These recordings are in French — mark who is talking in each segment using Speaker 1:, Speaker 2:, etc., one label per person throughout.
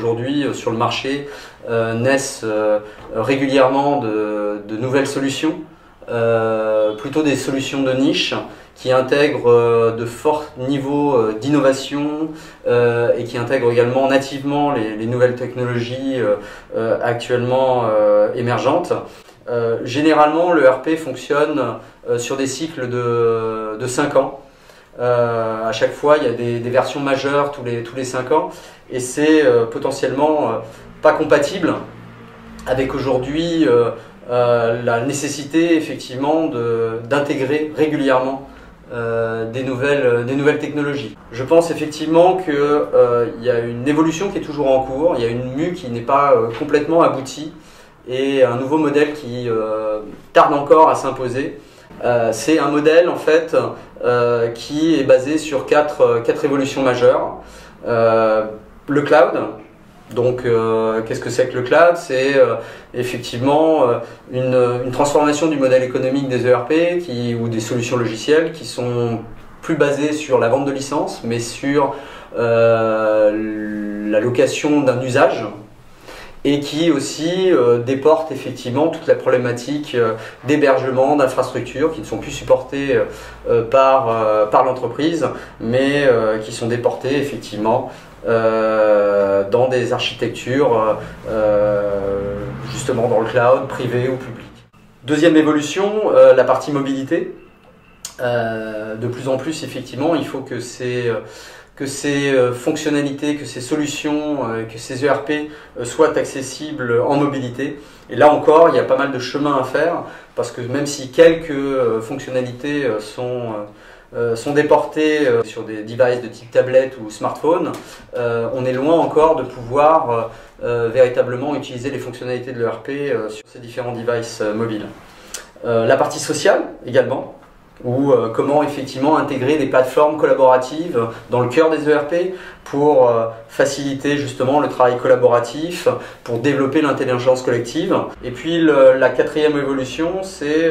Speaker 1: Aujourd'hui, sur le marché, naissent régulièrement de nouvelles solutions, plutôt des solutions de niche qui intègrent de forts niveaux d'innovation et qui intègrent également nativement les nouvelles technologies actuellement émergentes. Généralement, le RP fonctionne sur des cycles de 5 ans. À chaque fois, il y a des versions majeures tous les 5 ans et c'est potentiellement pas compatible avec aujourd'hui la nécessité effectivement d'intégrer régulièrement des nouvelles technologies. Je pense effectivement qu'il y a une évolution qui est toujours en cours, il y a une mue qui n'est pas complètement aboutie et un nouveau modèle qui tarde encore à s'imposer. C'est un modèle en fait qui est basé sur quatre évolutions majeures. Le cloud. Donc, qu'est-ce que c'est que le cloud? C'est effectivement une transformation du modèle économique des ERP ou des solutions logicielles qui sont plus basées sur la vente de licences, mais sur la location d'un usage et qui aussi déporte effectivement toute la problématique d'hébergement, d'infrastructures qui ne sont plus supportées par l'entreprise, mais qui sont déportées effectivement dans des architectures justement dans le cloud, privé ou public. Deuxième évolution, la partie mobilité. De plus en plus, effectivement, il faut que ces fonctionnalités, que ces solutions, que ces ERP soient accessibles en mobilité. Et là encore, il y a pas mal de chemin à faire parce que même si quelques fonctionnalités sont déportées sur des devices de type tablette ou smartphone, on est loin encore de pouvoir véritablement utiliser les fonctionnalités de l'ERP sur ces différents devices mobiles. La partie sociale également, ou comment effectivement intégrer des plateformes collaboratives dans le cœur des ERP pour faciliter justement le travail collaboratif, pour développer l'intelligence collective. Et puis la quatrième évolution, c'est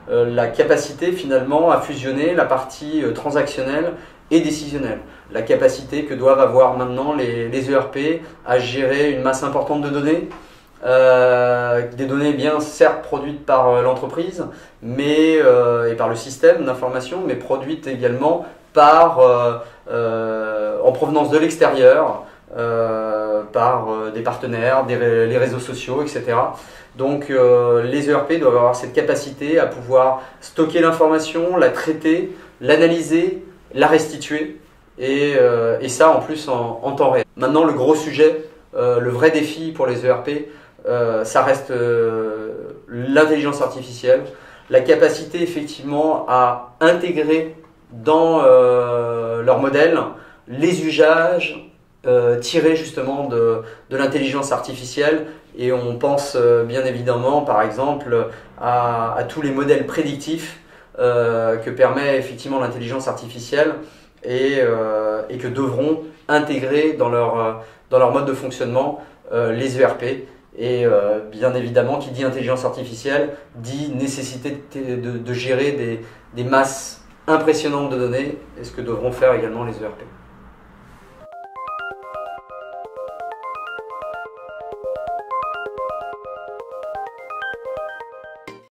Speaker 1: la capacité finalement à fusionner la partie transactionnelle et décisionnelle. La capacité que doivent avoir maintenant les ERP à gérer une masse importante de données, des données bien certes produites par l'entreprise et par le système d'information, mais produites également en provenance de l'extérieur, par des partenaires, les réseaux sociaux, etc. Donc les ERP doivent avoir cette capacité à pouvoir stocker l'information, la traiter, l'analyser, la restituer et ça en plus en temps réel. Maintenant le gros sujet, le vrai défi pour les ERP, ça reste l'intelligence artificielle, la capacité effectivement à intégrer dans leur modèle les usages tirés justement de l'intelligence artificielle. Et on pense bien évidemment par exemple à tous les modèles prédictifs que permet effectivement l'intelligence artificielle et que devront intégrer dans leur mode de fonctionnement les ERP. Et bien évidemment, qui dit intelligence artificielle, dit nécessité de gérer des masses impressionnantes de données, et ce que devront faire également les ERP.